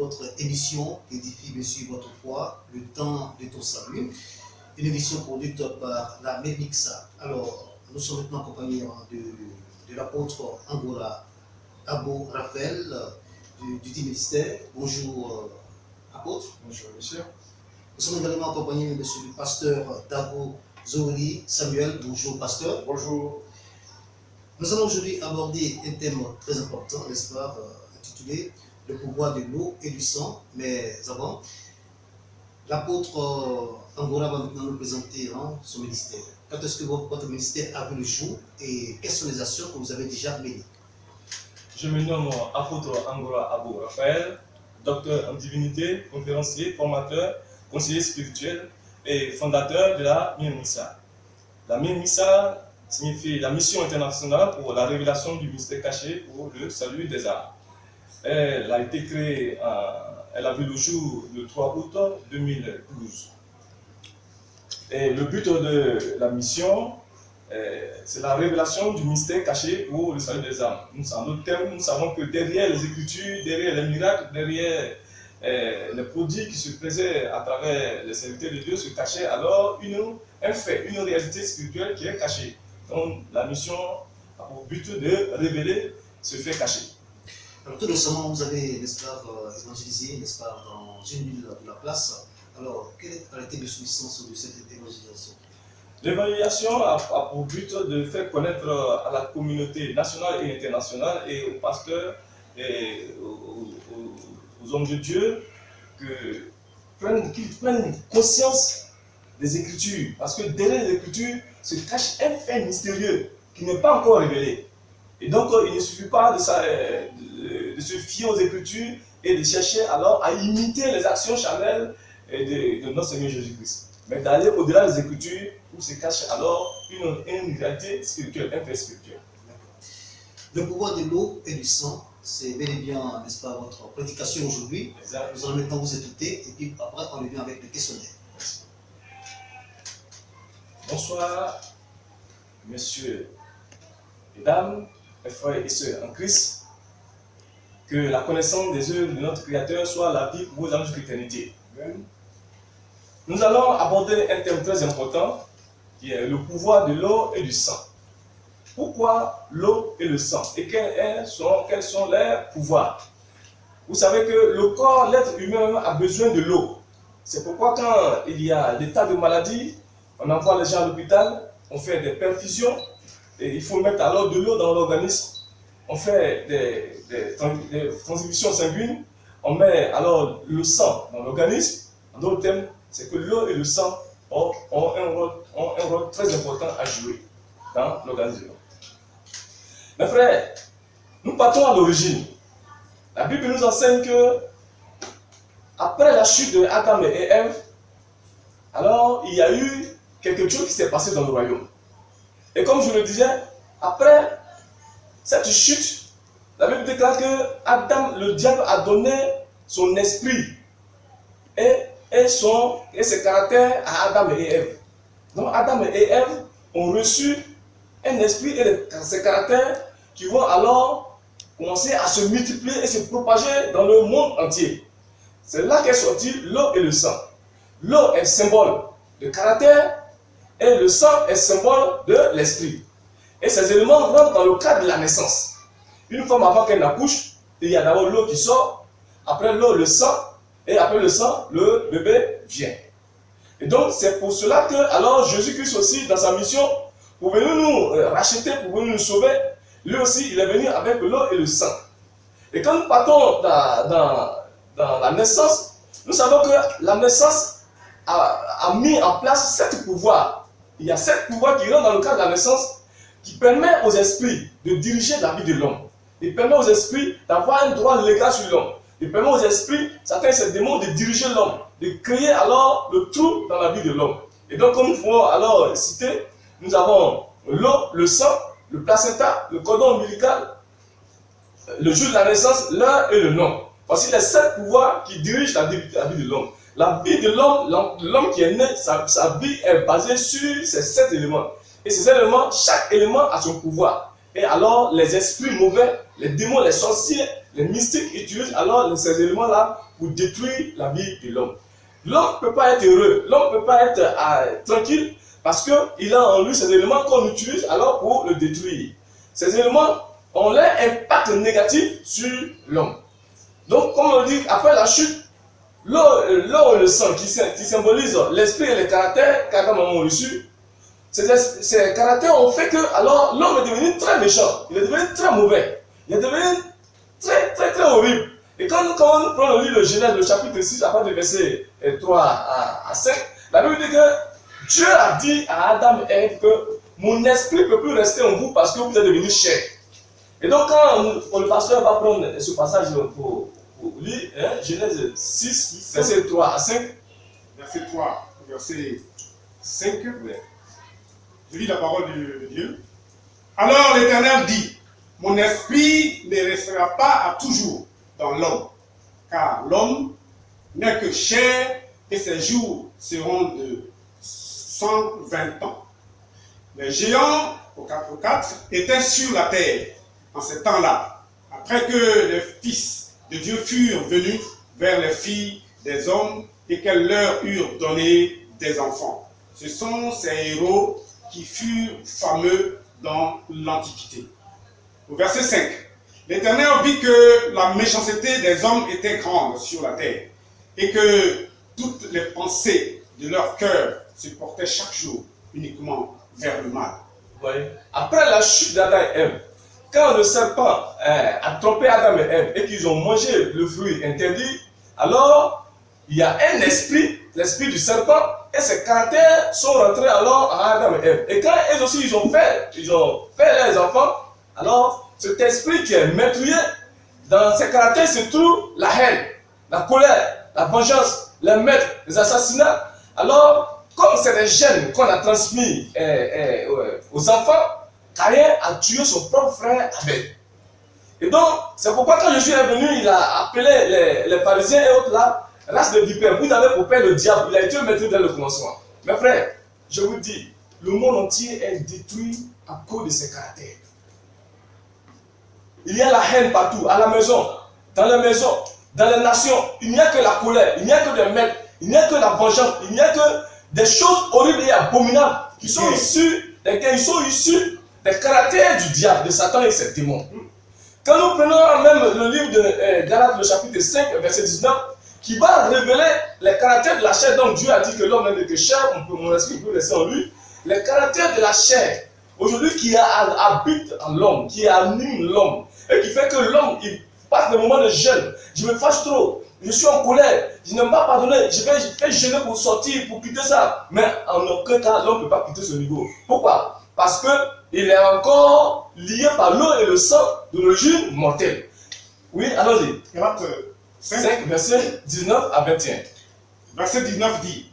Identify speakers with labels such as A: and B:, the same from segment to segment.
A: votre émission Édifie bien sûr votre foi, le temps de ton salut, une émission produite par la MEDIXA. Alors, nous sommes maintenant accompagnés de l'apôtre Angora Abo Raphaël du dit ministère. Bonjour apôtre.
B: Bonjour monsieur.
A: Nous sommes également accompagnés de monsieur le pasteur Dabo Zouri Samuel. Bonjour pasteur.
B: Bonjour.
A: Nous allons aujourd'hui aborder un thème très important, n'est-ce pas, intitulé le pouvoir de l'eau et du sang. Mais avant, l'apôtre Angora va maintenant nous présenter son ministère. Quand est-ce que votre ministère a vu le jour et quelles sont les actions que vous avez déjà menées?
B: Je me nomme apôtre Angora Abo Raphaël, docteur en divinité, conférencier, formateur, conseiller spirituel et fondateur de la MIRMISA. La MIRMISA signifie la mission internationale pour la révélation du mystère caché pour le salut des âmes. Elle a été créée, elle a vu le jour le 3 août 2012. Et le but de la mission, c'est la révélation du mystère caché pour le salut des âmes. En d'autres termes, nous savons que derrière les Écritures, derrière les miracles, derrière les prodiges qui se faisaient à travers les serviteurs de Dieu, se cachait alors un fait, une réalité spirituelle qui est cachée. Donc la mission a pour but de révéler ce fait caché.
A: Alors tout récemment, vous avez, n'est-ce pas, évangélisé, n'est-ce pas, dans une ville de la place. Alors, quelle a été l'essence de cette évangélisation?
B: L'évangélisation a pour but de faire connaître à la communauté nationale et internationale et aux pasteurs et aux hommes de Dieu qu'ils prennent conscience des Écritures. Parce que derrière les Écritures se cache un fait mystérieux qui n'est pas encore révélé. Et donc, il ne suffit pas de se fier aux Écritures et de chercher alors à imiter les actions charnelles de notre Seigneur Jésus-Christ. Mais d'aller au-delà des Écritures où se cache alors une réalité spirituelle, un fait spirituel.
A: Le pouvoir de l'eau et du sang, c'est bel et bien, n'est-ce pas, votre prédication aujourd'hui. Nous allons maintenant vous écouter et puis après on revient avec le questionnaire.
B: Merci. Bonsoir, messieurs et dames, mes frères et sœurs en Christ. Que la connaissance des œuvres de notre Créateur soit la vie pour vos âmes jusqu'à l'éternité. Nous allons aborder un thème très important qui est le pouvoir de l'eau et du sang. Pourquoi l'eau et le sang? Et quels sont leurs pouvoirs? Vous savez que le corps, l'être humain a besoin de l'eau. C'est pourquoi quand il y a des tas de maladies, on envoie les gens à l'hôpital, on fait des perfusions, et il faut mettre alors de l'eau dans l'organisme. On fait des transfusions sanguines, on met alors le sang dans l'organisme. En d'autres termes, c'est que l'eau et le sang ont un rôle très important à jouer dans l'organisme. Mes frères, nous partons à l'origine. La Bible nous enseigne que après la chute de Adam et Ève, alors il y a eu quelque chose qui s'est passé dans le royaume. Et comme je le disais, après cette chute, la Bible déclare que Adam, le diable a donné son esprit et ses caractères à Adam et Ève. Donc Adam et Ève ont reçu un esprit et ses caractères qui vont alors commencer à se multiplier et se propager dans le monde entier. C'est là qu'est sorti l'eau et le sang. L'eau est symbole de caractère et le sang est symbole de l'esprit. Et ces éléments rentrent dans le cadre de la naissance. Une femme avant qu'elle n'accouche, il y a d'abord l'eau qui sort, après l'eau le sang, et après le sang, le bébé vient. Et donc c'est pour cela que alors Jésus-Christ aussi, dans sa mission, pour venir nous racheter, pour venir nous sauver, lui aussi il est venu avec l'eau et le sang. Et quand nous partons dans la naissance, nous savons que la naissance a mis en place 7 pouvoirs. Il y a 7 pouvoirs qui rentrent dans le cadre de la naissance, qui permet aux esprits de diriger la vie de l'homme. Il permet aux esprits d'avoir un droit légal sur l'homme. Il permet aux esprits, certains ces démons, de diriger l'homme, de créer alors le trou dans la vie de l'homme. Et donc, comme nous pouvons alors citer, nous avons l'eau, le sang, le placenta, le cordon ombilical, le jour de la naissance, l'heure et le nom. Voici les 7 pouvoirs qui dirigent la vie de l'homme. La vie de l'homme qui est né, sa vie est basée sur ces 7 éléments. Et ces éléments, chaque élément a son pouvoir. Et alors, les esprits mauvais, les démons, les sorciers, les mystiques utilisent alors ces éléments-là pour détruire la vie de l'homme. L'homme ne peut pas être heureux, l'homme ne peut pas être tranquille parce qu'il a en lui ces éléments qu'on utilise alors pour le détruire. Ces éléments ont leur impact négatif sur l'homme. Donc, comme on dit, après la chute, l'eau et le sang qui symbolisent l'esprit et les caractères qu'Adam a reçus, ces caractères ont fait que alors l'homme est devenu très méchant, il est devenu très mauvais, il est devenu très horrible. Et quand nous prenons le livre de Genèse, le chapitre 6, à partir du verset 3 à 5, la Bible dit que Dieu a dit à Adam et Ève que mon esprit ne peut plus rester en vous parce que vous êtes devenus chair. Et donc quand le pasteur va prendre ce passage pour lire, Genèse 6, verset 3 à 5.
C: Verset 3, verset 5. Je lis la parole de Dieu. Alors l'Éternel dit, mon esprit ne restera pas à toujours dans l'homme, car l'homme n'est que chair et ses jours seront de 120 ans. Les géants, au 4 étaient sur la terre en ces temps-là, après que les fils de Dieu furent venus vers les filles des hommes et qu'elles leur eurent donné des enfants. Ce sont ces héros qui furent fameux dans l'Antiquité. Au verset 5, l'Éternel vit que la méchanceté des hommes était grande sur la terre et que toutes les pensées de leur cœur se portaient chaque jour uniquement vers le mal.
B: Oui. Après la chute d'Adam et Ève, quand le serpent a trompé Adam et Ève et qu'ils ont mangé le fruit interdit, alors il y a un esprit, l'esprit du serpent, et ses caractères sont rentrés alors en Adam et Ève. Et quand eux aussi ils ont fait leurs enfants, alors cet esprit qui est meurtrier, dans ses caractères se trouve la haine, la colère, la vengeance, les meurtres, les assassinats. Alors, comme c'est des gènes qu'on a transmis aux enfants, Caïn a tué son propre frère Abel. Et donc, c'est pourquoi quand Jésus est venu, il a appelé les pharisiens et autres là, race de vipères. Vous avez pour père le diable, il a été maîtrisé dès le commencement. Mes frères, je vous dis, le monde entier est détruit à cause de ses caractères. Il y a la haine partout, à la maison, dans les maisons, dans les nations. Il n'y a que la colère, il n'y a que des meurtres, il n'y a que la vengeance, il n'y a que des choses horribles et abominables qui sont issues des caractères du diable, de Satan et ses démons. Quand nous prenons même le livre de Galates, le chapitre 5, verset 19, qui va révéler les caractères de la chair, donc Dieu a dit que l'homme n'est que chair, mon esprit peut rester en lui. Les caractères de la chair, aujourd'hui, qui habite en l'homme, qui anime l'homme, et qui fait que l'homme, il passe des moments de jeûne. Je me fâche trop, je suis en colère, je n'aime pas pardonner, je vais jeûner pour sortir, pour quitter ça. Mais en aucun cas, l'homme ne peut pas quitter ce niveau. Pourquoi? Parce qu'il est encore lié par l'eau et le sang d'origine mortelle. Oui, allons-y.
C: Galates
B: 5, verset 19 à 21.
C: Verset 19 dit,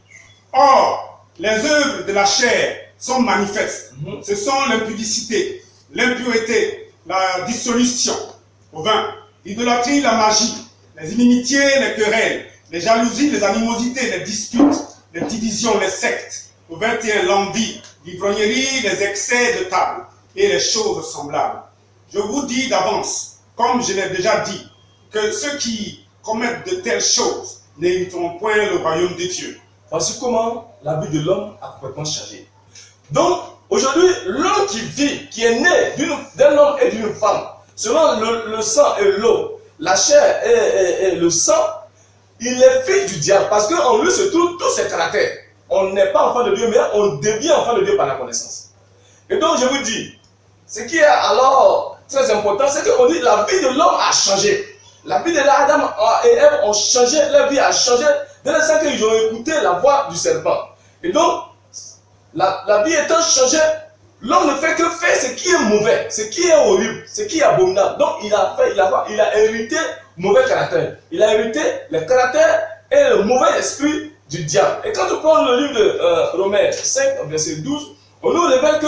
C: or, les œuvres de la chair sont manifestes. Ce sont l'impudicité, l'impureté, la dissolution au vin, l'idolâtrie, la magie, les inimitiés, les querelles, les jalousies, les animosités, les disputes, les divisions, les sectes. Au 21, l'envie, l'ivrognerie, les excès de table et les choses semblables. Je vous dis d'avance, comme je l'ai déjà dit, que ceux qui commettent de telles choses n'hériteront point le royaume de Dieu.
B: Voici comment la vie de l'homme a complètement changé. Donc, aujourd'hui, l'homme qui vit, qui est né d'un homme et d'une femme, selon le sang et l'eau, la chair et le sang, il est fils du diable, parce qu'en lui se trouvent tous ses caractères. On n'est pas enfant de Dieu, mais on devient enfant de Dieu par la connaissance. Et donc, je vous dis, ce qui est alors très important, c'est qu'on dit que la vie de l'homme a changé. La vie de Adam et Ève ont changé, leur vie a changé dès l'instant qu'ils ont écouté la voix du serpent. Et donc, la vie étant changée, l'homme ne fait que faire ce qui est mauvais, ce qui est horrible, ce qui est abominable. Donc, il a hérité mauvais caractère. Il a hérité les caractères et le mauvais esprit du diable. Et quand on prend le livre de Romains 5, verset 12, on nous révèle que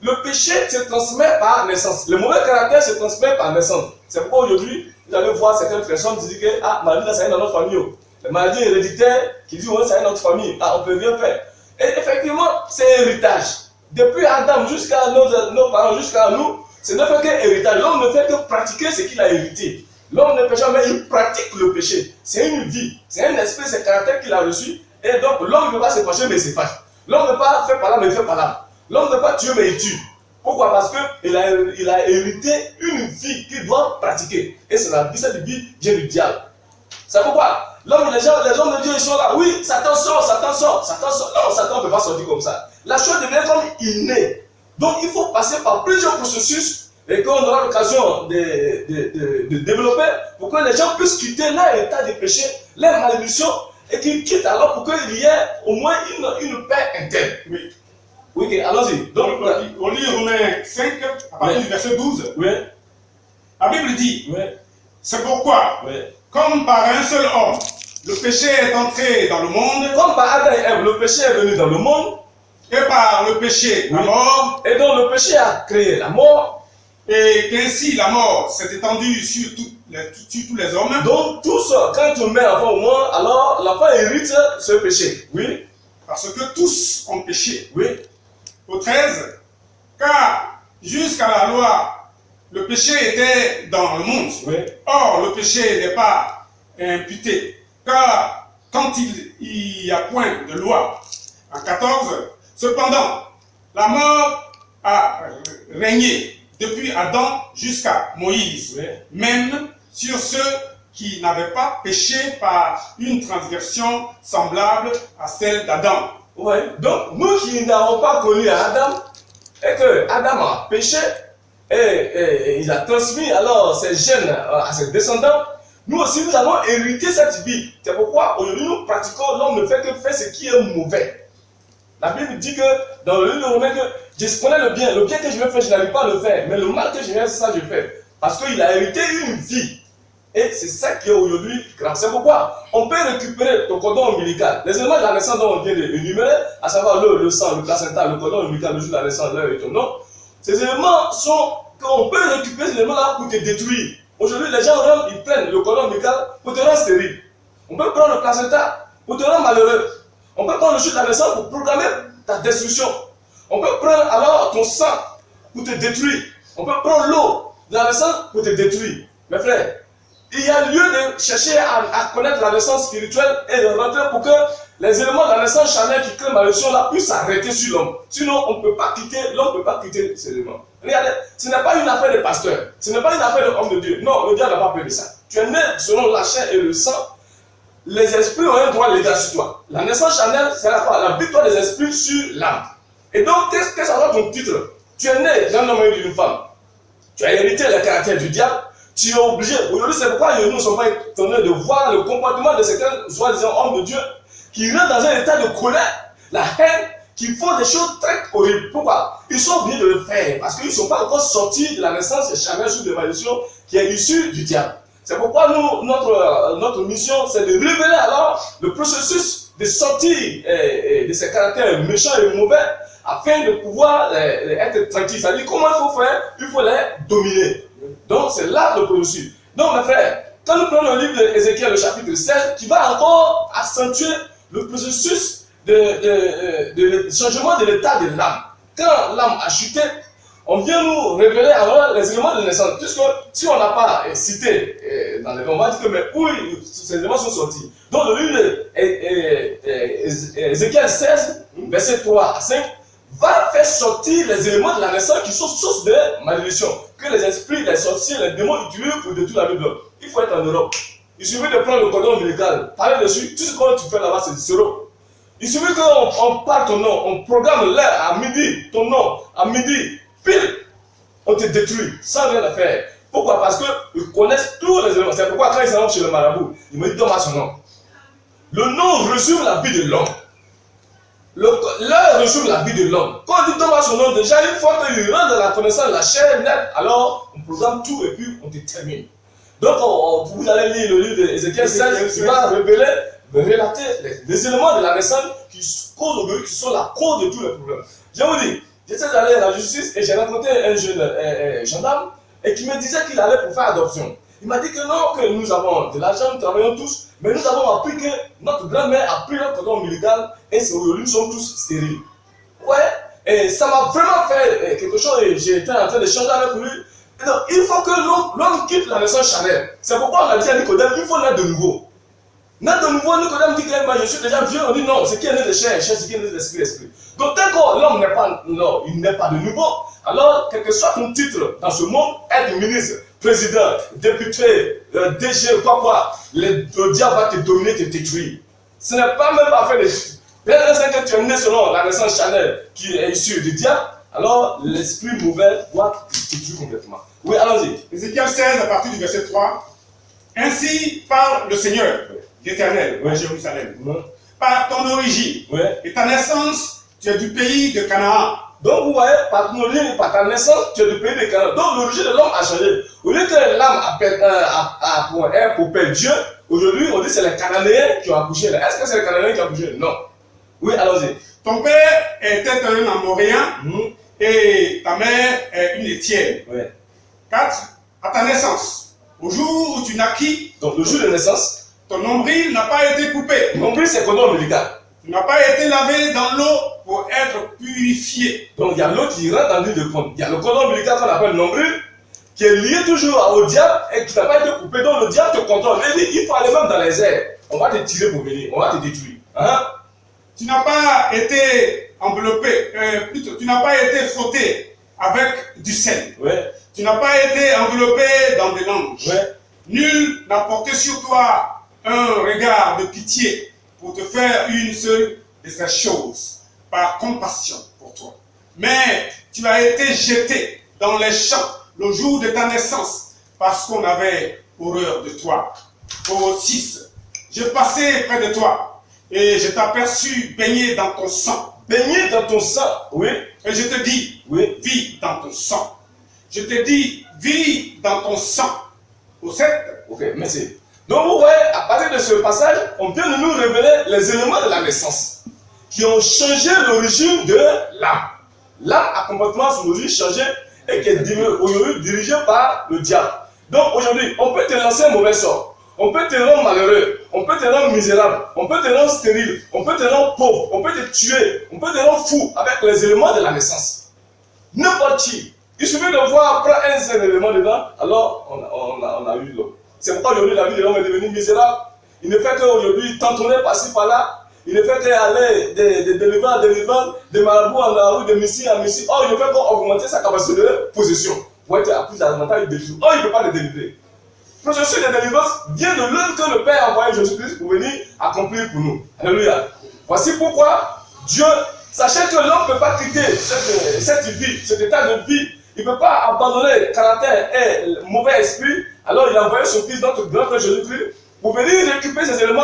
B: le péché se transmet par naissance. Le mauvais caractère se transmet par naissance. C'est pourquoi aujourd'hui, vous allez voir certaines personnes qui disent que maladie, ça vient dans notre famille. Les maladies héréditaires qui disent ça vient dans notre famille. On ne peut rien faire. Et effectivement, c'est héritage. Depuis Adam jusqu'à nos parents, jusqu'à nous, Ce ne fait que héritage. L'homme ne fait que pratiquer ce qu'il a hérité. L'homme ne péche jamais, il pratique le péché. C'est une vie, c'est un esprit, c'est un caractère qu'il a reçu. Et donc l'homme ne peut pas se fâcher, mais il se fâche. L'homme ne peut pas faire par là, mais il fait par là. L'homme ne peut pas tuer, mais il tue. Pourquoi? Parce qu'il a hérité une vie qu'il doit pratiquer. Et c'est la vie, cette vie vient du diable. C'est pourquoi les hommes de Dieu, ils sont là. Oui, Satan sort, Satan sort, Satan sort. Non, Satan ne peut pas sortir comme ça. La chose devient comme innée. Donc il faut passer par plusieurs processus et qu'on aura l'occasion de développer pour que les gens puissent quitter leur état de péché, leur malédiction, et qu'ils quittent alors pour qu'il y ait au moins une paix interne.
C: Oui.
B: Oui, allons-y.
C: Donc, on lit Romains 5, à partir du verset 12.
B: Oui.
C: La Bible dit,
B: Oui.
C: c'est pourquoi,
B: Oui.
C: comme par un seul homme, le péché est entré dans le monde,
B: Comme par Adam et Ève, le péché est venu dans le monde,
C: et par le péché, la
B: Oui.
C: mort,
B: et donc le péché a créé la mort.
C: et qu'ainsi la mort s'est étendue sur tous les hommes,
B: Donc tous, quand tu mets l'enfant au monde, alors l'enfant hérite ce péché. Oui.
C: parce que tous ont péché.
B: Oui.
C: Au 13, car jusqu'à la loi, le péché était dans le monde.
B: Oui.
C: Or, le péché n'est pas imputé, car quand il n'y a point de loi, en 14, cependant, la mort a régné depuis Adam jusqu'à Moïse,
B: Oui.
C: même sur ceux qui n'avaient pas péché par une transgression semblable à celle d'Adam.
B: Oui. Donc nous qui n'avons pas connu Adam, et que Adam a péché, et il a transmis alors ses gènes à ses descendants, nous aussi nous avons hérité cette vie. C'est pourquoi aujourd'hui nous pratiquons, l'homme ne fait que faire ce qui est mauvais. La Bible dit que dans le livre de Romains, que je connais le bien que je veux faire, je n'arrive pas à le faire, mais le mal que je veux faire, c'est ça que je fais. Parce qu'il a hérité une vie. Et c'est ça qui est aujourd'hui grave. C'est pourquoi on peut récupérer ton cordon ombilical. Les éléments de la naissance dont on vient d'énumérer, à savoir le sang, le placenta, le cordon ombilical, le jour de la naissance, l'heure et ton nom, ces éléments sont qu'on peut récupérer ces éléments-là pour te détruire. Aujourd'hui, les gens ils prennent le cordon ombilical pour te rendre stérile. On peut prendre le placenta pour te rendre malheureux. On peut prendre le jour de la naissance pour programmer ta destruction. On peut prendre alors ton sang pour te détruire. On peut prendre l'eau de la naissance pour te détruire. Mes frères, il y a lieu de chercher à connaître la naissance spirituelle et de rentrer pour que les éléments de la naissance charnelle qui créent malédiction là puissent s'arrêter sur l'homme. Sinon, l'homme ne peut pas quitter ces éléments. Regardez, ce n'est pas une affaire de pasteur, ce n'est pas une affaire d'homme de Dieu. Non, le diable n'a pas peur de ça. Tu es né selon la chair et le sang. Les esprits ont un droit légal sur toi. La naissance charnelle, c'est la victoire des esprits sur l'âme. Et donc, qu'est-ce que ça va ton titre? Tu es né d'un homme et d'une femme. Tu as hérité le caractère du diable. Tu es obligé. Aujourd'hui, c'est pourquoi nous ne sommes pas étonnés de voir le comportement de certains soi-disant hommes de Dieu qui rentrent dans un état de colère, la haine, qui font des choses très horribles. Pourquoi? Ils sont obligés de le faire parce qu'ils ne sont pas encore sortis de la naissance charnelle sous des malédictions qui est issue du diable. C'est pourquoi notre mission, c'est de révéler alors le processus de sortie de ces caractères méchants et mauvais afin de pouvoir être tranquille. C'est-à-dire comment il faut faire? Il faut les dominer. Donc c'est là le processus. Donc mes frères, quand nous prenons le livre d'Ézéchiel, le chapitre 16, qui va encore accentuer le processus de changement de l'état de l'âme. Quand l'âme a chuté, on vient nous révéler alors les éléments de naissance. Puisque si on n'a pas cité dans les on va dire que mais où ces éléments sont sortis. Donc le livre d'Ézéchiel 16, verset 3 à 5, va faire sortir les éléments de la naissance qui sont source de malédiction. Que les esprits, les sorciers, les démons utilisent pour détruire la vie de l'homme. Il faut être en Europe. Il suffit de prendre le cordon ombilical, parler dessus, tout ce que tu fais là-bas c'est zéro. Il suffit qu'on parle ton nom, on programme l'heure à midi, ton nom, à midi, pile, on te détruit, sans rien à faire. Pourquoi? Parce qu'ils connaissent tous les éléments. C'est pourquoi quand ils s'en vont chez le marabout, il me dit donne-moi son nom. Le nom résume la vie de l'homme. L'heure résume la vie de l'homme. Quand on dit donne-moi son nom, déjà une fois qu'il rentre dans la connaissance de la chair nette, alors on programme tout et puis on te termine. Donc vous allez lire le livre d'Ézéchiel 16 qui va révéler, relater les éléments de la naissance qui causent aujourd'hui, qui sont la cause de tous les problèmes. Je vous dis, j'étais allé à la justice et j'ai rencontré un jeune gendarme et qui me disait qu'il allait pour faire adoption. Il m'a dit que non, que nous avons de l'argent, nous travaillons tous, mais nous avons appris que notre grand-mère a pris notre cordon ombilical et aujourd'hui nous sommes tous stériles. Ouais, Et ça m'a vraiment fait quelque chose et j'étais en train d'échanger avec lui. Et donc, il faut que l'homme quitte la naissance charnelle. C'est pourquoi on a dit à Nicodème, il faut naître de nouveau. Naître de nouveau, Nicodème dit que je suis déjà vieux. On dit non, c'est qui est né de chair, c'est qui est né d'esprit, esprit. Donc, tant que l'homme n'est pas, non, il n'est pas de nouveau, alors, quel que soit ton titre dans ce monde, être ministre, président, député, DG, quoi, le diable va te dominer, te détruire. Ce n'est pas même pas fait de. Dès l'instant que tu es né selon la naissance charnelle qui est issue du diable, alors l'esprit mauvais doit te détruire complètement. Oui, allons-y.
C: Ézéchiel 16, à partir du verset 3. Ainsi parle le Seigneur, l'Éternel, à Jérusalem. Par ton origine et ta naissance, tu es du pays de Canaan.
B: Donc vous voyez, par ton origine et par ta naissance, tu es du pays de Canaan. Donc l'origine de l'homme a changé. Au lieu que l'âme a pour père Dieu, aujourd'hui on dit que c'est les Cananéens qui ont accouché. Est-ce que c'est les Cananéens qui ont accouché? Non. Oui, allons-y.
C: Ton père était un Amoréen et ta mère est une Étienne. 4. À ta naissance, au jour où tu naquis,
B: donc le jour de naissance,
C: ton nombril n'a pas été coupé.
B: Nombril, c'est cordon ombilical.
C: Tu n'as pas été lavé dans l'eau pour être purifié.
B: Donc il y a l'eau qui rentre dans l'huile de compte. Il y a le cordon ombilical qu'on appelle nombril, qui est lié toujours au diable et qui n'a pas été coupé. Donc le diable te contrôle. Il faut aller même dans les airs. On va te tirer pour venir, on va te détruire. Hein?
C: Tu n'as pas été enveloppé, plutôt, tu n'as pas été frotté avec du sel. Tu n'as pas été enveloppé dans des langes. Nul n'a porté sur toi un regard de pitié pour te faire une seule de ces choses, par compassion pour toi. Mais tu as été jeté dans les champs le jour de ta naissance, parce qu'on avait horreur de toi. Au 6. Je passais près de toi, et je t'aperçus baigné dans ton sang.
B: Baigné dans ton sang, oui.
C: Et je te dis, vis dans ton sang. Je te dis, vis dans ton sang. Au 7.
B: Ok, merci. Donc vous voyez, à partir de ce passage, on vient de nous révéler les éléments de la naissance qui ont changé l'origine de l'âme. L'âme a complètement son origine changée et qui est aujourd'hui dirigée par le diable. Donc aujourd'hui, on peut te lancer un mauvais sort. On peut te rendre malheureux, on peut te rendre misérable, on peut te rendre stérile, on peut te rendre pauvre, on peut te tuer, on peut te rendre fou avec les éléments de la naissance. N'importe qui. Il suffit de voir, prendre un seul élément dedans, alors on a eu l'homme. C'est pourquoi aujourd'hui la vie de l'homme est devenue misérable. Il ne fait qu'aujourd'hui tantonner par-ci par-là. Il ne fait qu'aller de délivrance en délivrance, de marabout en marabout, de missie en missie. Or, il ne fait qu'augmenter sa capacité de possession pour être à plus d'avantages de Dieu. Or, il ne peut pas le délivrer. Le processus de délivrance vient de l'œuvre que le Père a envoyé Jésus-Christ pour venir accomplir pour nous. Alléluia. Voici pourquoi Dieu, sachez que l'homme ne peut pas quitter cette vie, cet état de vie. Il ne peut pas abandonner le caractère et le mauvais esprit. Alors il a envoyé son fils, notre grand frère Jésus-Christ, pour venir récupérer ces éléments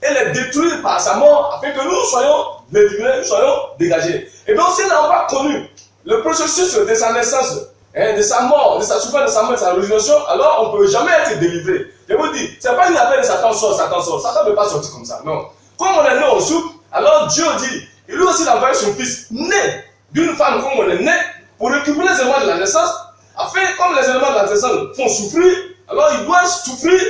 B: et les détruire par sa mort, afin que nous soyons délivrés, nous soyons dégagés. Et donc, si nous n'avons pas connu le processus de sa naissance, de sa mort, de sa souffrance, de sa mort, de sa résurrection, alors on ne peut jamais être délivré. Je vous dis, ce n'est pas une affaire de Satan sort, Satan sort. Satan ne peut pas sortir comme ça. Non. Comme on est né en soupe, alors Dieu dit, et lui aussi il a envoyé son fils, né d'une femme comme on est né, pour récupérer les éléments de la naissance, afin, comme les éléments de la naissance font souffrir, alors il doit souffrir.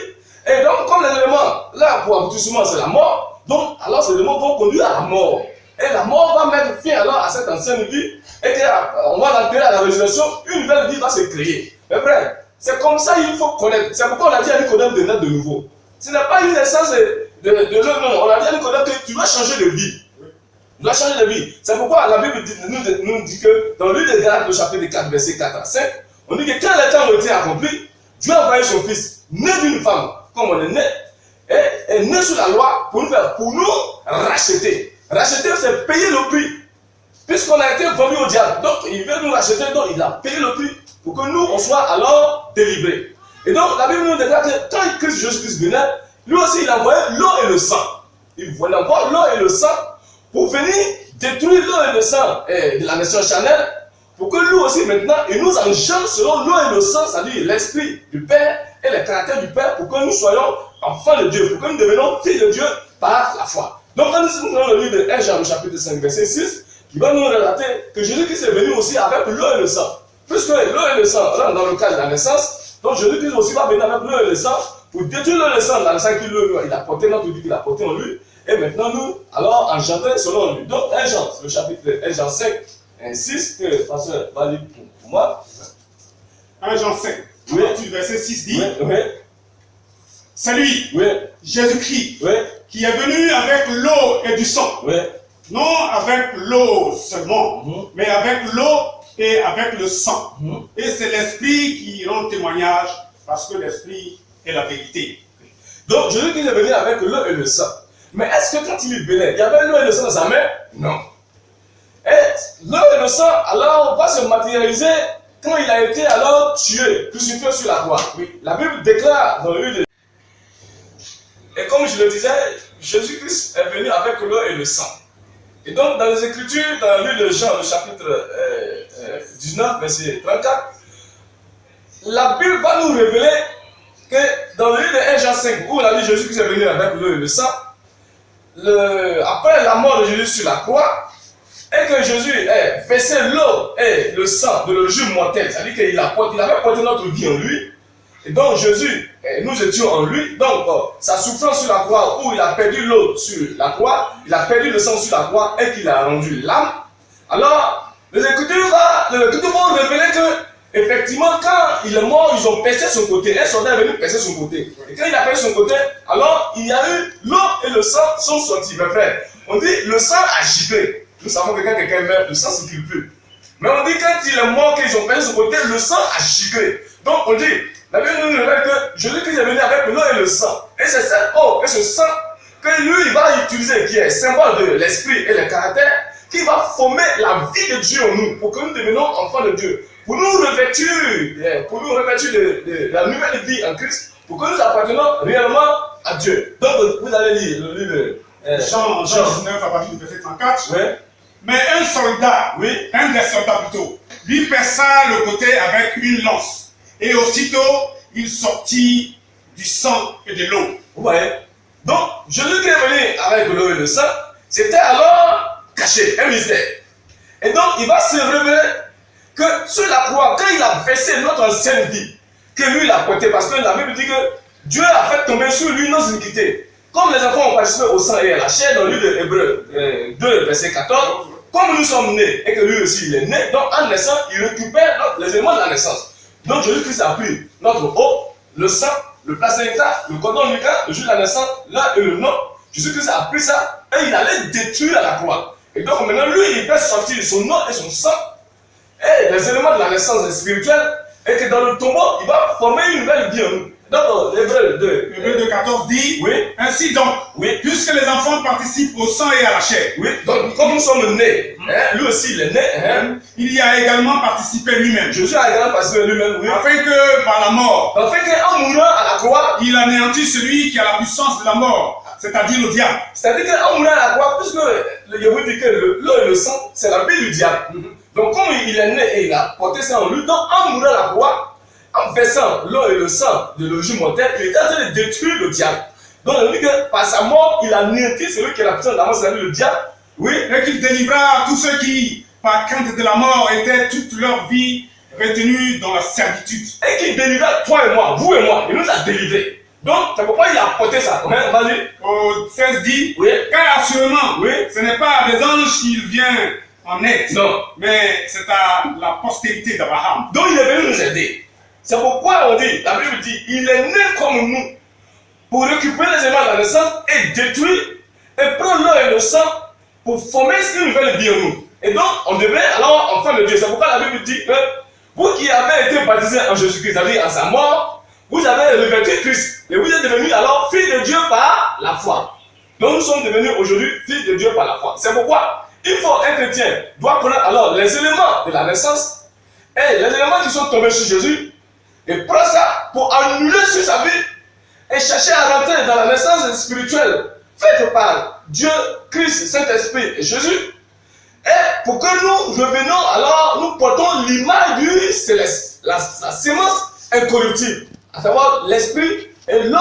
B: Et donc, comme les éléments, là, pour aboutissement, c'est la mort, donc, alors ces éléments vont conduire à la mort. Et la mort va mettre fin alors à cette ancienne vie, et qu'on va l'enterrer à la résurrection, une nouvelle vie va se créer. Mais frère, c'est comme ça qu'il faut connaître. C'est pourquoi on a dit à Nicodème de naître de nouveau. Ce n'est pas une naissance de non, on a dit à Nicodème que tu dois changer de vie. Tu dois changer de vie. C'est pourquoi la Bible nous dit que dans le livre de Galates, le chapitre 4, verset 4 à 5, on dit que quand les temps ont été accomplis, Dieu a envoyé son fils, né d'une femme, comme on est né, et né sous la loi pour nous racheter. Racheter, c'est payer le prix. Puisqu'on a été vendu au diable. Donc, il veut nous racheter, donc il a payé le prix pour que nous, on soit alors délivrés. Et donc, la Bible nous déclare que quand Christ Jésus-Christ venait, lui aussi, il envoyait l'eau et le sang. Il voulait encore l'eau et le sang pour venir détruire l'eau et le sang de la nation charnelle, pour que nous aussi, maintenant, il nous engendre selon l'eau et le sang, c'est-à-dire l'esprit du Père et le caractère du Père, pour que nous soyons enfants de Dieu, pour que nous devenions filles de Dieu par la foi. Donc, quand nous prenons le livre de 1 Jean, chapitre 5, verset 6, qui va nous relater que Jésus-Christ est venu aussi avec l'eau et le sang. Puisque l'eau et le sang rentrent dans le cas de la naissance, donc Jésus-Christ aussi va venir avec l'eau et le sang pour détruire l'eau et le sang dans le sang qu'il a porté, notre vie qu'il a porté en lui. Et maintenant, nous, alors, engendrés selon lui. Donc, 1 Jean, le chapitre 1 Jean 5, insiste, que le pasteur va lire pour moi.
C: 1 Jean 5,
B: Oui.
C: verset 6 dit,
B: Oui,
C: c'est lui,
B: oui,
C: Jésus-Christ,
B: oui,
C: qui est venu avec l'eau et du sang.
B: oui.
C: Non avec l'eau seulement, mais avec l'eau et avec le sang. Et c'est l'Esprit qui rend témoignage, parce que l'Esprit est la vérité.
B: Donc, Jésus-Christ est venu avec l'eau et le sang. Mais est-ce que quand il venait, il y avait l'eau et le sang dans sa main? Non. Et l'eau et le sang, alors, va se matérialiser quand il a été alors tué, crucifié sur la croix. Oui. La Bible déclare dans le livre de... Et comme je le disais, Jésus-Christ est venu avec l'eau et le sang. Et donc, dans les Écritures, dans le livre de Jean, le chapitre 19, verset 34, la Bible va nous révéler que dans le livre de 1 Jean 5, où on a dit Jésus-Christ est venu avec l'eau et le sang, après la mort de Jésus sur la croix, et que Jésus ait versé l'eau et le sang de l'origine mortelle, c'est-à-dire qu'il avait porté notre vie en lui, et donc Jésus, nous étions en lui, donc sa souffrance sur la croix, où il a perdu l'eau sur la croix, il a perdu le sang sur la croix, et qu'il a rendu l'âme. Alors, les Écritures vont révéler que, effectivement, quand il est mort, ils ont percé son côté, un soldat est venu percer son côté. Et quand il a percé son côté, alors il y a eu l'eau et le sang sont sortis. Mes frères, on dit le sang a giclé. Nous savons que quand quelqu'un meurt, le sang ne circule plus. Mais on dit quand il est mort, qu'ils ont percé son côté, le sang a giclé. Donc on dit, la Bible nous révèle que Jésus-Christ est venu avec l'eau et le sang. Et c'est cette eau et ce sang que lui, il va utiliser, qui est symbole de l'esprit et le caractère, qui va former la vie de Dieu en nous, pour que nous devenions enfants de Dieu. Pour nous revêtir de la nouvelle vie en Christ, pour que nous appartenons réellement à Dieu. Donc vous allez lire le livre
C: Jean 19 à partir du verset 34.
B: Oui.
C: Mais un soldat,
B: Oui.
C: un des soldats plutôt, lui perça le côté avec une lance. Et aussitôt, il sortit du sang et de l'eau.
B: Vous voyez? Donc, Jésus qui est venu avec l'eau et le sang, c'était alors caché, un mystère. Et donc, il va se révéler que sur la croix, quand il a versé notre ancienne vie, que lui il a porté, parce que la Bible dit que Dieu a fait tomber sur lui nos iniquités. Comme les enfants ont participé au sang et à la chair, dans le livre de Hébreux 2, verset 14, comme nous sommes nés et que lui aussi il est né, donc en naissant, il récupère les éléments de la naissance. Donc Jésus-Christ a pris notre eau, le sang, le placenta, le cordon ombilical, le jour de la naissance, là et le nom. Jésus-Christ a pris ça et il allait détruire à la croix. Et donc maintenant, lui, il fait sortir son eau et son sang et les éléments de la naissance spirituelle, et que dans le tombeau, il va former une nouvelle vie en nous. Donc, l'Hébreu
C: 2,14 dit,
B: oui.
C: Ainsi donc,
B: Oui.
C: puisque les enfants participent au sang et à la chair,
B: Oui, donc comme nous sommes nés, lui aussi il est né,
C: il y a également participé lui-même,
B: Jésus a également participé lui-même, oui.
C: afin que par la mort,
B: En fait qu'en mourant à la croix,
C: il anéantit celui qui a la puissance de la mort, c'est-à-dire le diable.
B: c'est-à-dire qu'en mourant à la croix, puisque je vous dis que l'eau et le sang, c'est la vie du diable. Donc comme il est né et il a porté ça en lui, donc en mourant à la croix, en versant l'eau et le sang de l'origine mortelle, il était en train de détruire le diable. Donc on dit que par sa mort, il a anéanti celui qui a la puissance de la mort, c'est-à-dire le diable. Oui.
C: Et qu'il délivra tous ceux qui, par crainte de la mort, étaient toute leur vie retenus dans la servitude.
B: Et qu'il délivra toi et moi, vous et moi, il nous a délivrés. Donc c'est pourquoi il a porté ça. Vas-y.
C: Au 16 dit,
B: Oui.
C: car assurément,
B: Oui.
C: ce n'est pas à des anges qu'il vient en aide,
B: Non.
C: mais c'est à la postérité d'Abraham.
B: Donc il est venu nous aider. C'est pourquoi on dit, la Bible dit, il est né comme nous pour récupérer les éléments de la naissance et détruire et prendre l'eau et le sang pour former une nouvelle vie en nous. Et donc on devient alors enfant de Dieu. C'est pourquoi la Bible dit que vous qui avez été baptisés en Jésus-Christ, c'est-à-dire en sa mort, vous avez revêtu Christ et vous êtes devenus alors fils de Dieu par la foi. Donc nous sommes devenus aujourd'hui fils de Dieu par la foi. C'est pourquoi il faut un chrétien doit connaître alors les éléments de la naissance et les éléments qui sont tombés sur Jésus. Et prend ça pour annuler sur sa vie et chercher à rentrer dans la naissance spirituelle faite par Dieu, Christ, Saint-Esprit et Jésus. Et pour que nous revenions, alors nous portons l'image du céleste, la sémence incorruptible, à savoir l'esprit et l'eau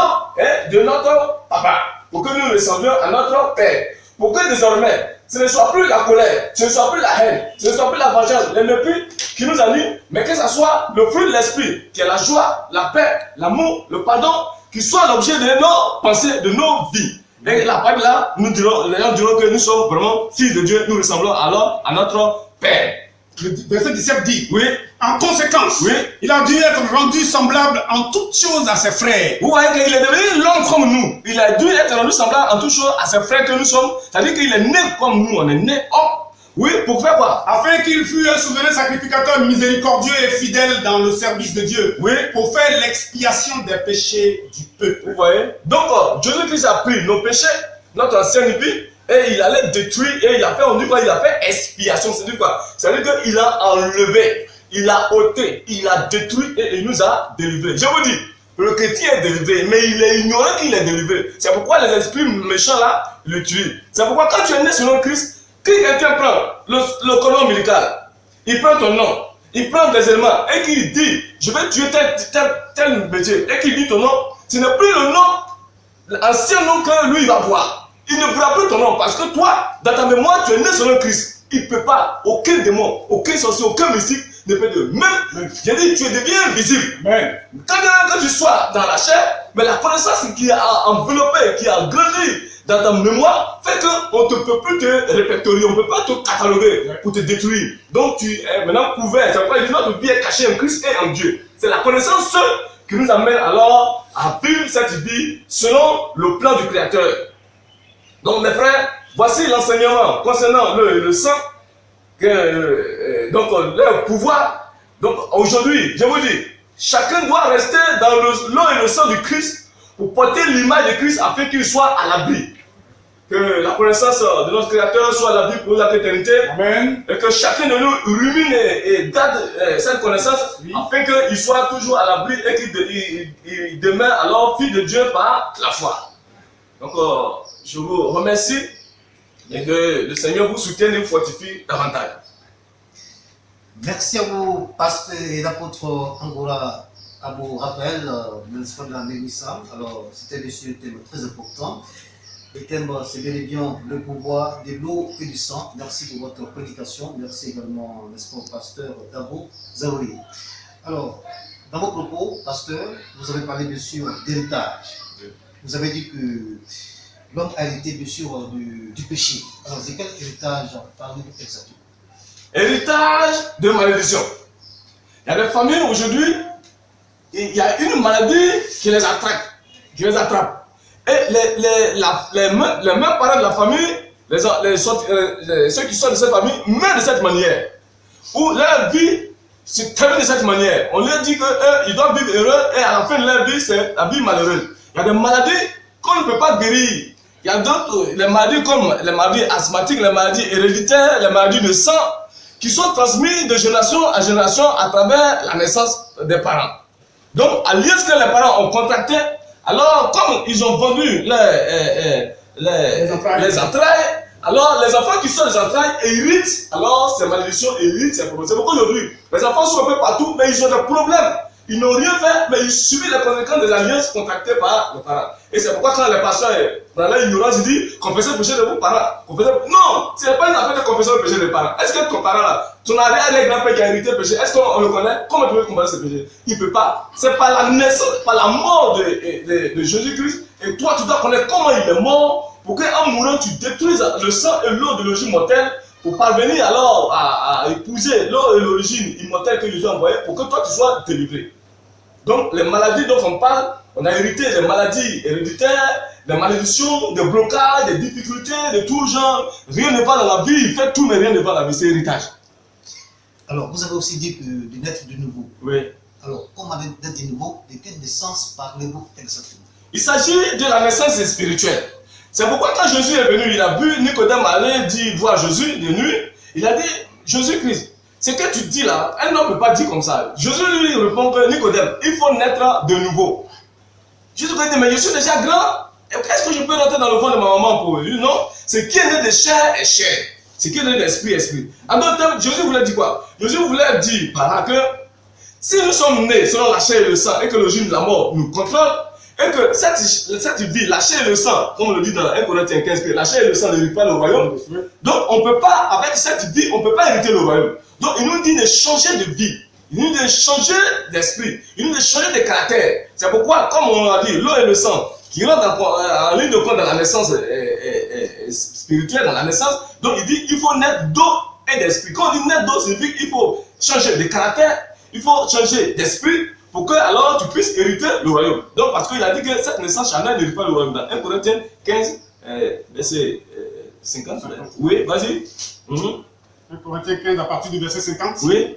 B: de notre papa, pour que nous ressemblions à notre Père. Pour que désormais, ce ne soit plus la colère, ce ne soit plus la haine, ce ne soit plus la vengeance, les mépris qui nous animent, mais que ce soit le fruit de l'esprit, qui est la joie, la paix, l'amour, le pardon, qui soit l'objet de nos pensées, de nos vies. Et la Bible là, les gens diront que nous sommes vraiment fils de Dieu, nous ressemblons alors à notre Père.
C: le verset 17 dit,
B: Oui,
C: en conséquence,
B: oui.
C: il a dû être rendu semblable en toutes choses à ses frères.
B: Vous voyez qu'il est devenu l'homme comme nous. Il a dû être rendu semblable en toutes choses à ses frères que nous sommes. C'est-à-dire qu'il est né comme nous, on est né homme. Oui, pour faire quoi?
C: Afin qu'il fût un souverain sacrificateur miséricordieux et fidèle dans le service de Dieu.
B: Oui.
C: Pour faire l'expiation des péchés du peuple.
B: Vous voyez? Donc, Jésus-Christ a pris nos péchés, notre ancienne vie, et il allait détruire, et il a fait, on dit quoi? Il a fait expiation. C'est-à-dire quoi? C'est-à-dire qu'il a enlevé, il a ôté, il a détruit, et il nous a délivrés. Je vous dis, le chrétien est délivré, mais il est ignorant qu'il est délivré. C'est pourquoi les esprits méchants là le tuent. C'est pourquoi quand tu es né selon Christ, quand quelqu'un prend le cordon ombilical, il prend ton nom, il prend des éléments et qu'il dit, je vais tuer tel métier, et qu'il dit ton nom, ce n'est plus le nom, l'ancien nom que lui il va voir. Il ne pourra plus ton nom parce que toi, dans ta mémoire, tu es né selon Christ. Il ne peut pas, aucun démon, aucun sorcier, aucun mystique ne peut te. Même, j'ai dit, tu deviens invisible.
C: Amen.
B: Quand tu sois dans la chair, mais la connaissance qui a enveloppé, qui a grandi dans ta mémoire, fait qu'on ne peut plus te répertorier, on ne peut pas te cataloguer pour te détruire. Donc tu es maintenant couvert. C'est pourquoi il dit notre vie est cachée en Christ et en Dieu. C'est la connaissance seule qui nous amène alors à vivre cette vie selon le plan du Créateur. Donc mes frères, voici l'enseignement concernant le sang, donc leur pouvoir. Donc aujourd'hui, je vous dis, chacun doit rester dans l'eau et le sang du Christ pour porter l'image de Christ afin qu'il soit à l'abri. Que la connaissance de notre Créateur soit à l'abri pour la éternité.
C: Amen.
B: Et que chacun de nous rumine et garde cette connaissance afin qu'il soit toujours à l'abri et qu'il demeure alors fils de Dieu par la foi. Donc je vous remercie et que le Seigneur vous soutienne et vous fortifie davantage.
A: Merci à vous, pasteur et l'apôtre Angora Abou Raphaël, de la Mémissa. Alors, c'était bien sûr un thème très important. Le thème, c'est bel et bien le pouvoir de l'eau et du sang. Merci pour votre prédication. Merci également, n'est-ce pas, au pasteur Dabo Zaoui. Alors, dans vos propos, pasteur, vous avez parlé bien sûr d'héritage. Vous avez dit que l'homme a hérité bien sûr du péché. Alors, c'est quel héritage parlez-vous exactement?
B: Héritage de malédiction. Il y a des familles aujourd'hui, il y a une maladie qui les attrape. Et les mêmes parents de la famille, ceux qui sont de cette famille, meurent de cette manière. Où leur vie se termine de cette manière. On leur dit qu'ils doivent vivre heureux et à la fin de leur vie, c'est la vie malheureuse. Il y a des maladies qu'on ne peut pas guérir. Il y a d'autres, les maladies comme les maladies asthmatiques, les maladies héréditaires, les maladies de sang, qui sont transmises de génération en génération à travers la naissance des parents. Donc, à l'IS que les parents ont contracté, alors comme ils ont vendu les entrailles, alors les enfants qui sont des entrailles héritent, alors ces malédictions héritent ces problèmes. C'est pourquoi aujourd'hui, les enfants sont un peu partout, mais ils ont des problèmes. Ils n'ont rien fait, mais ils subissent les conséquences des alliances contractées par les parents. Et c'est pourquoi quand les pasteurs, dans leur ignorance, ils disent confessez le péché de vos parents. Non, ce n'est pas une affaire de confesser le péché des parents. Est-ce que ton parent là, ton arrière-grand-père qui a hérité le péché, est-ce qu'on le connaît? Comment tu veux confesser ce péché? Il ne peut pas. C'est par la naissance, par la mort de Jésus-Christ. Et toi, tu dois connaître comment il est mort pour qu'en mourant, tu détruises le sang et l'eau de l'origine mortelle pour parvenir alors à épouser l'eau et l'origine immortelle que Jésus a envoyée pour que toi tu sois délivré. Donc les maladies dont on parle, on a hérité des maladies héréditaires, des malédictions, des blocages, des difficultés de tout genre. Rien ne va dans la vie, il fait tout mais rien ne va dans la vie, c'est héritage.
A: Alors vous avez aussi dit que de naître de nouveau.
B: Oui.
A: Alors comment d'être de nouveau, de quelle naissance parlez-vous exactement?
B: Il s'agit de la naissance spirituelle. C'est pourquoi quand Jésus est venu, il a vu Nicodème aller dire voir Jésus de nuit. Il a dit, Jésus-Christ, ce que tu dis là, un homme ne peut pas dire comme ça. Jésus lui répond que Nicodème, il faut naître de nouveau. Jésus lui dit, mais je suis déjà grand. Est-ce que je peux rentrer dans le ventre de ma maman pour lui? Non. Ce qui est né de chair est chair. Ce qui est né d'esprit est esprit. En d'autres termes, Jésus voulait dire quoi? Jésus voulait dire par là que si nous sommes nés selon la chair et le sang et que le jour de la mort nous contrôle, et que cette vie, la chair et le sang, comme on le dit dans 1 Corinthiens 15, que la chair et le sang n'héritent pas le royaume. Donc on ne peut pas, avec cette vie, on ne peut pas hériter le royaume. Donc il nous dit de changer de vie, il nous dit de changer d'esprit, il nous dit de changer de caractère. C'est pourquoi, comme on l'a dit, l'eau et le sang, qui rentrent en ligne de compte dans la naissance spirituelle, dans la naissance, donc il dit il faut naître d'eau et d'esprit. Quand on dit naître d'eau, signifie qu'il faut changer de caractère, il faut changer d'esprit pour que alors tu puisses hériter le royaume. Donc parce qu'il a dit que cette naissance charnelle n'hérite pas le royaume. Dans 1 Corinthiens 15, verset 50. Oui, vas-y.
C: 1 Corinthiens 15 à partir du verset 50.
B: Oui.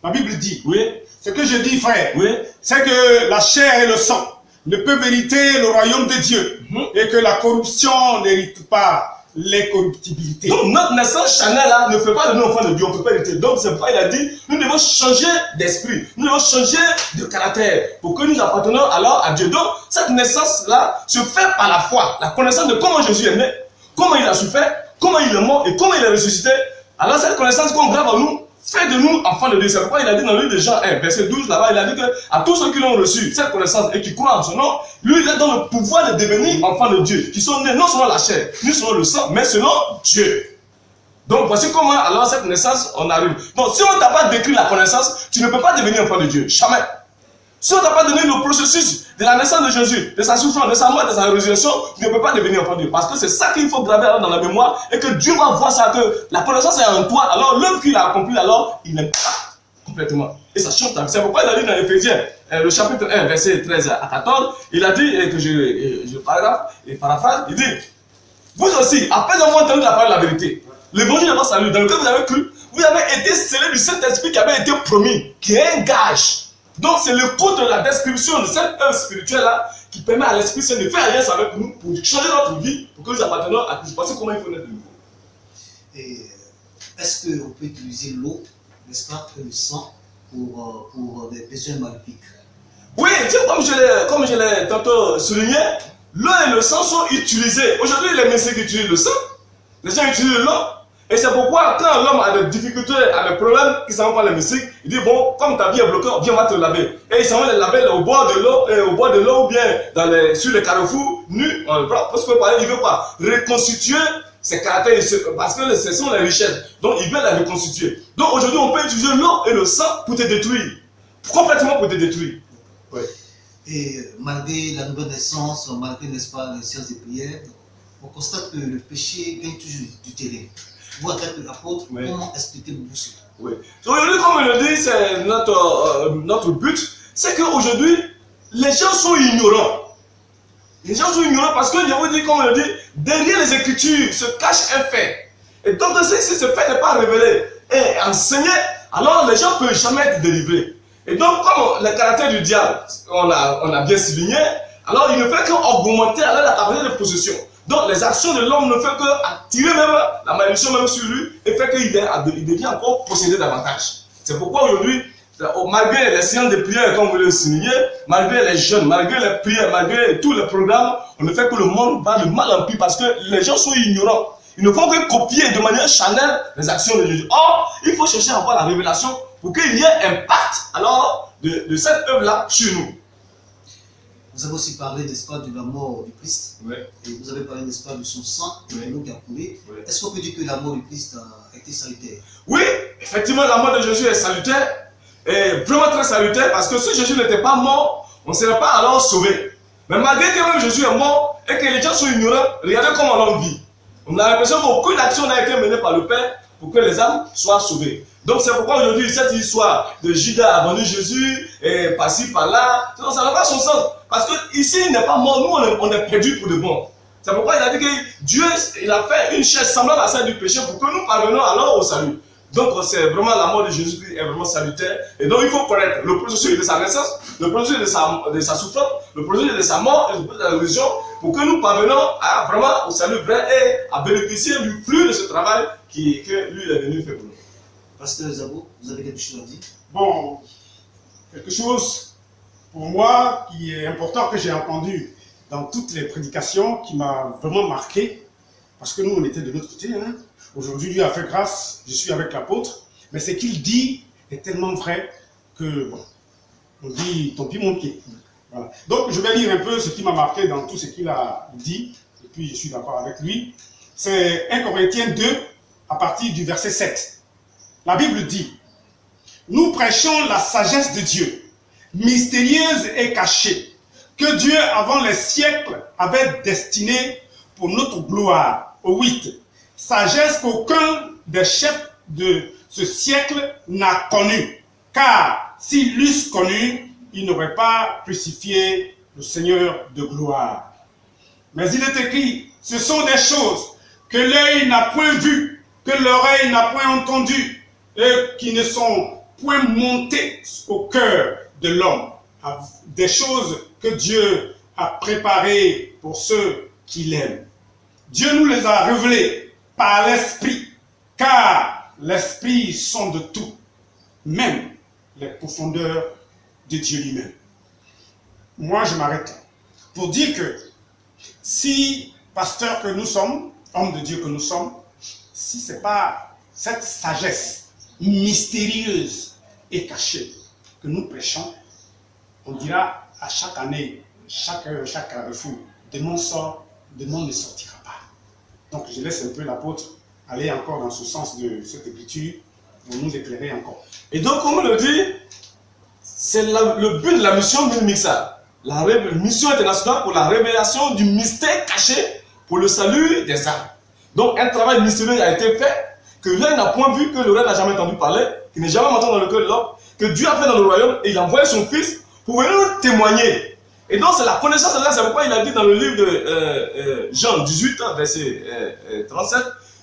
C: La Bible dit,
B: Oui.
C: ce que je dis frère,
B: Oui.
C: c'est que la chair et le sang ne peuvent hériter le royaume de Dieu et que la corruption n'hérite pas l'incorruptibilité.
B: Donc notre naissance charnelle là ne fait pas de nous enfants de Dieu, on ne peut pas hériter. Donc c'est pourquoi il a dit, nous devons changer d'esprit, nous devons changer de caractère pour que nous appartenons alors à Dieu. Donc cette naissance là se fait par la foi, la connaissance de comment Jésus est né, comment il a souffert, comment il est mort et comment il est ressuscité. Alors cette connaissance qu'on grave en nous fait de nous enfants de Dieu. C'est pourquoi il a dit dans le livre de Jean 1, verset 12, là-bas, il a dit que à tous ceux qui l'ont reçu, cette connaissance et qui croient en son nom, lui, il est dans le pouvoir de devenir enfants de Dieu, qui sont nés non selon la chair, ni selon le sang, mais selon Dieu. Donc voici comment alors cette naissance on arrive. Donc si on ne t'a pas décrit la connaissance, tu ne peux pas devenir enfant de Dieu. Jamais. Si on ne t'a pas donné le processus de la naissance de Jésus, de sa souffrance, de sa mort, de sa résurrection, tu ne peux pas devenir enfant de Dieu. Parce que c'est ça qu'il faut graver alors dans la mémoire et que Dieu va voir ça, que la connaissance est en toi. Alors l'œuvre qu'il a accomplie, alors il n'aime pas complètement. Et ça change ta vie. C'est pourquoi il a dit dans Éphésiens, le chapitre 1, verset 13 à 14, il a dit, et que je paraphrase, il dit, vous aussi, après avoir entendu la parole de la vérité, l'évangile de votre salut, dans lequel vous avez cru, vous avez été scellés du Saint-Esprit qui avait été promis, qui est un gage. Donc c'est le cours de la description de cette œuvre spirituelle-là qui permet à l'Esprit Saint de faire alliance avec nous pour changer notre vie, pour que nous appartenions à Christ. Parce que comment il faut naître de nouveau.
A: Et est-ce qu'on peut utiliser l'eau, n'est-ce pas, et le sang pour des besoins magnifiques?
B: Oui, comme je l'ai tantôt souligné, l'eau et le sang sont utilisés. Aujourd'hui, les messieurs qui utilisent le sang, les gens utilisent l'eau. Et c'est pourquoi quand l'homme a des difficultés, a des problèmes, il s'en va voir les mystiques, il dit bon, comme ta vie est bloquée, viens, on va te laver. Et il s'en va les laver au bord de l'eau, ou bien sur les carrefours, nus, parce que il veut pas reconstituer ses caractères, parce que ce sont les richesses. Donc il veut les reconstituer. Donc aujourd'hui, on peut utiliser l'eau et le sang pour te détruire. Complètement pour te détruire. Ouais.
A: Et malgré la nouvelle naissance, malgré, n'est-ce pas, les séances de prière, on constate que le péché gagne toujours du terrain. Vous, en tant qu'apôtre, comment expliquez-vous cela? Oui.
B: Aujourd'hui, comme je le dis, c'est notre but, c'est qu'aujourd'hui, les gens sont ignorants. Les gens sont ignorants parce que, je vous dis, comme je le dis, derrière les Écritures se cache un fait. Et donc, si ce fait n'est pas révélé et enseigné, alors les gens ne peuvent jamais être délivrés. Et donc, comme le caractère du diable, on a bien souligné, alors il ne fait qu'augmenter la capacité de possession. Donc les actions de l'homme ne font qu'attirer même la malédiction même sur lui et fait qu'il devient encore possédé davantage. C'est pourquoi aujourd'hui, malgré les séances de prière, comme vous le soulignez, malgré les jeûnes, malgré les prières, malgré tous les programmes, on ne fait que le monde va de mal en pis parce que les gens sont ignorants. Ils ne font que copier de manière charnelle les actions de Jésus. Or, il faut chercher à avoir la révélation pour qu'il y ait un impact alors de cette œuvre-là sur nous.
A: Vous avez aussi parlé, n'est-ce pas, de la mort du Christ.
B: Oui.
A: Et vous avez parlé, n'est-ce pas, de son sang, de l'eau qui a coulé. Oui. Est-ce qu'on peut dire que la mort du Christ a été salutaire?
B: Oui, effectivement, la mort de Jésus est salutaire. Et vraiment très salutaire parce que si Jésus n'était pas mort, on ne serait pas alors sauvé. Mais malgré que même Jésus est mort et que les gens sont ignorants, regardez comment l'homme vit. On a l'impression qu'aucune action n'a été menée par le Père pour que les âmes soient sauvées. Donc c'est pourquoi aujourd'hui cette histoire de Judas a vendu Jésus et par-ci par-là, ça n'a pas son sens. Parce que ici il n'est pas mort, nous on est perdus pour de bon. C'est pourquoi il a dit que Dieu il a fait une chair semblable à celle du péché pour que nous parvenions alors au salut. Donc c'est vraiment la mort de Jésus qui est vraiment salutaire. Et donc il faut connaître le processus de sa naissance, le processus de sa souffrance, le processus de sa mort et le processus de la résurrection pour que nous parvenions à vraiment au salut vrai et à bénéficier du flux de ce travail que lui il est venu faire pour nous.
A: Pasteur Zabo, vous avez quelque chose à dire?
C: Bon, quelque chose pour moi qui est important que j'ai entendu dans toutes les prédications qui m'a vraiment marqué, parce que nous on était de l'autre côté. Hein. Aujourd'hui, Dieu a fait grâce, je suis avec l'apôtre, mais ce qu'il dit est tellement vrai que, bon, on dit, tant pis mon pied. Voilà. Donc, je vais lire un peu ce qui m'a marqué dans tout ce qu'il a dit, et puis je suis d'accord avec lui. C'est 1 Corinthiens 2, à partir du verset 7. La Bible dit, « Nous prêchons la sagesse de Dieu, mystérieuse et cachée, que Dieu, avant les siècles, avait destinée pour notre gloire. » Au 8. Sagesse qu'aucun des chefs de ce siècle n'a connu. Car s'ils l'eussent connu, ils n'auraient pas crucifié le Seigneur de gloire. Mais il est écrit, ce sont des choses que l'œil n'a point vues, que l'oreille n'a point entendues, et qui ne sont point montées au cœur de l'homme. Des choses que Dieu a préparées pour ceux qui l'aiment. Dieu nous les a révélées par l'Esprit, car l'Esprit sonde tout, même les profondeurs de Dieu lui-même. Moi, je m'arrête là pour dire que si, pasteurs que nous sommes, hommes de Dieu que nous sommes, si ce n'est pas cette sagesse mystérieuse et cachée que nous prêchons, on dira à chaque année, chaque heure, chaque carrefour, démon sort, démon ne sortira pas. Donc je laisse un peu l'apôtre aller encore dans ce sens de cette écriture pour nous éclairer encore.
B: Et donc, comme on le dit, c'est le but de la mission MILMIXA, la mission internationale pour la révélation du mystère caché pour le salut des âmes. Donc un travail mystérieux a été fait, que l'œil n'a point vu, que l'oreille n'a jamais entendu parler, qui n'est jamais entendu dans le cœur de l'homme, que Dieu a fait dans le royaume, et il a envoyé son Fils pour venir nous témoigner. Et donc c'est la connaissance de là, c'est pourquoi il a dit dans le livre de Jean 18, verset 37,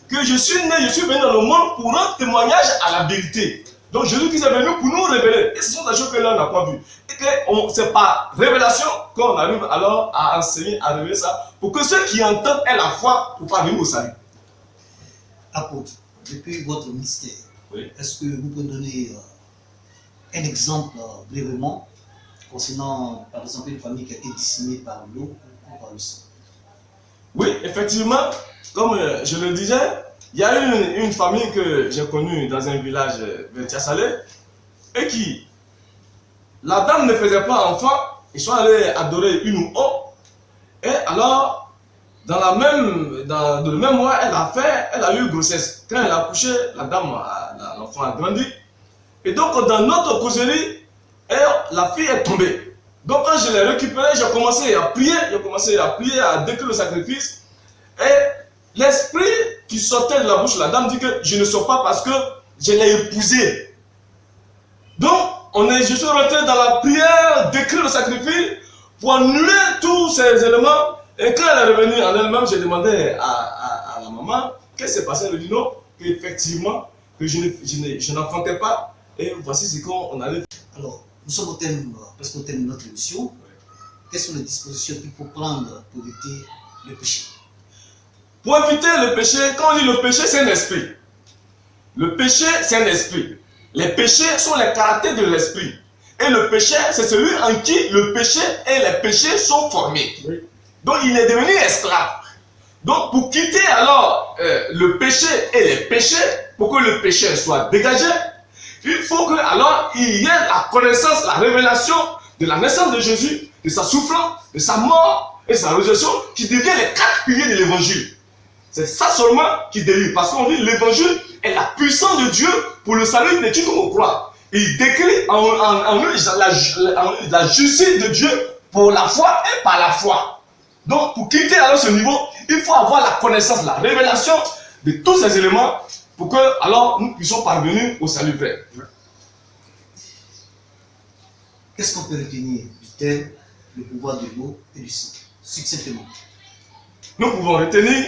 B: que je suis venu dans le monde pour rendre témoignage à la vérité. Donc Jésus-Christ est venu pour nous révéler. Et ce sont des choses que l'homme n'a pas vues. Et que c'est par révélation qu'on arrive alors à enseigner, à révéler ça, pour que ceux qui entendent aient la foi pour parvenir au salut.
A: Apôtre, depuis votre ministère,
B: Oui.
A: est-ce que vous pouvez donner un exemple brièvement concernant, par exemple, une famille qui a été décimée par l'eau ou par le sang?
B: Oui, effectivement, comme je le disais, il y a une famille que j'ai connue dans un village vers Tiasalé, et qui, la dame ne faisait pas enfant, ils sont allés adorer une ou autre, et alors, dans le même mois, elle a eu grossesse. Quand elle a accouché, l'enfant a grandi. Et donc, dans notre causerie, la fille est tombée. Donc, quand je l'ai récupérée, j'ai commencé à prier, à décrire le sacrifice. Et l'esprit qui sortait de la bouche de la dame dit que je ne sors pas parce que je l'ai épousée. Donc, je suis rentré dans la prière, décrire le sacrifice pour annuler tous ces éléments. Et quand elle est revenue en elle-même, j'ai demandé à la maman qu'est-ce qui s'est passé. Elle a dit non, qu'effectivement, que je n'enfantais pas. Et voici ce qu'on allait faire.
A: Alors, nous sommes presque au thème de notre émission. Quelles sont les dispositions qu'il faut prendre pour éviter le péché?
B: Pour éviter le péché, quand on dit le péché, c'est un esprit. Le péché, c'est un esprit. Les péchés sont les caractères de l'esprit. Et le péché, c'est celui en qui le péché et les péchés sont formés.
C: Oui.
B: Donc, il est devenu esclave. Donc, pour quitter alors le péché et les péchés, pour que le péché soit dégagé, il faut que alors il y ait la connaissance, la révélation de la naissance de Jésus, de sa souffrance, de sa mort et de sa résurrection, qui devient les 4 piliers de l'évangile. C'est ça seulement qui délivre. Parce qu'on dit l'évangile est la puissance de Dieu pour le salut de quiconque croit. Il décrit en la justice de Dieu pour la foi et par la foi. Donc, pour quitter alors ce niveau, il faut avoir la connaissance, la révélation de tous ces éléments pour que alors nous puissions parvenir au salut vrai.
A: Qu'est-ce qu'on peut retenir du thème, le pouvoir de l'eau et du sang, succinctement?
B: Nous pouvons retenir,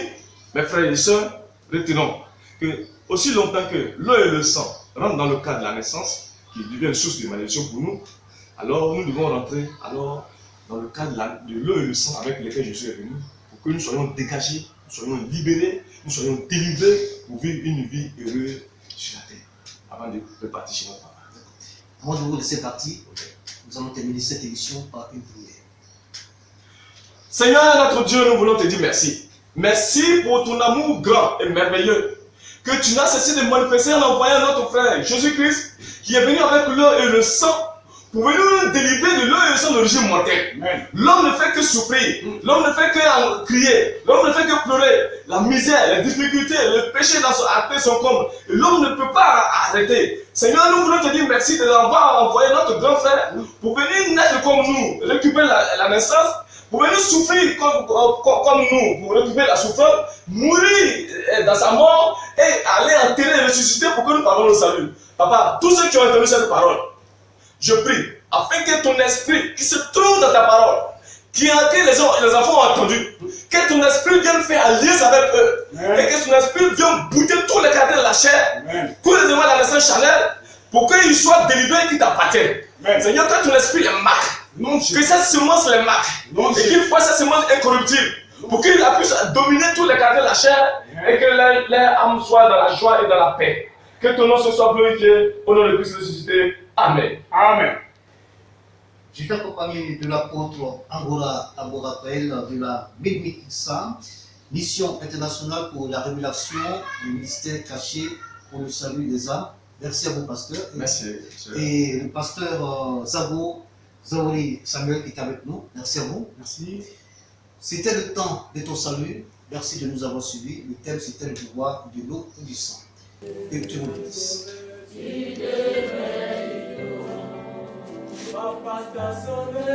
B: mes frères et sœurs, retenons que aussi longtemps que l'eau et le sang rentrent dans le cadre de la naissance, qui devient une source de malédiction pour nous, alors nous devons rentrer alors dans le cadre de l'eau et le sang avec lesquels je suis venu, pour que nous soyons dégagés, nous soyons libérés, nous soyons délivrés pour vivre une vie heureuse sur la terre, avant de partir chez notre papa.
A: Avant de vous laisser partir, nous allons terminer cette émission par une prière.
B: Seigneur notre Dieu, nous voulons te dire merci. Merci pour ton amour grand et merveilleux que tu n'as cessé de manifester en envoyant notre frère Jésus-Christ qui est venu avec l'eau et le sang pour venir nous délivrer de l'eau et le sang d'origine mortelle. L'homme ne fait que souffrir, l'homme ne fait que crier, l'homme ne fait que pleurer. La misère, les difficultés, le péché dans son atteint son comble. L'homme ne peut pas arrêter. Seigneur, nous voulons te dire merci de l'avoir envoyé notre grand frère pour venir naître comme nous, récupérer la naissance, pour venir souffrir comme nous, pour récupérer la souffrance, mourir dans sa mort et aller enterrer et ressusciter pour que nous parlons le salut. Papa, tous ceux qui ont entendu cette parole, je prie, afin que ton esprit qui se trouve dans ta parole, que les enfants ont entendu, que ton esprit vienne faire alliance avec eux, et que ton esprit vienne bouter tous les cadres de la chair, tous les éléments de la naissance charnelle, pour qu'ils soient délivrés qui t'appartiennent. Seigneur, que ton esprit les marque, que cette semence les marque, et qu'il fasse cette semence incorruptible, pour qu'il puisse dominer tous les cadres de la chair, et que leur âme soit dans la joie et dans la paix. Que ton nom se soit glorifié, au nom de Christ ressuscité. Amen.
C: Amen.
A: J'étais accompagné de l'apôtre Angora Aboratel de la MIMIXA, Mission internationale pour la révélation du ministère caché pour le salut des âmes. Merci à vous, pasteur.
B: Merci.
A: Et le pasteur Zaori Samuel qui est avec nous. Merci à vous.
C: Merci.
A: C'était le temps de ton salut. Merci de nous avoir suivis. Le thème, c'était le pouvoir de l'eau et du sang. Et Dieu vous bénisse.
D: Papa t'a sauvé.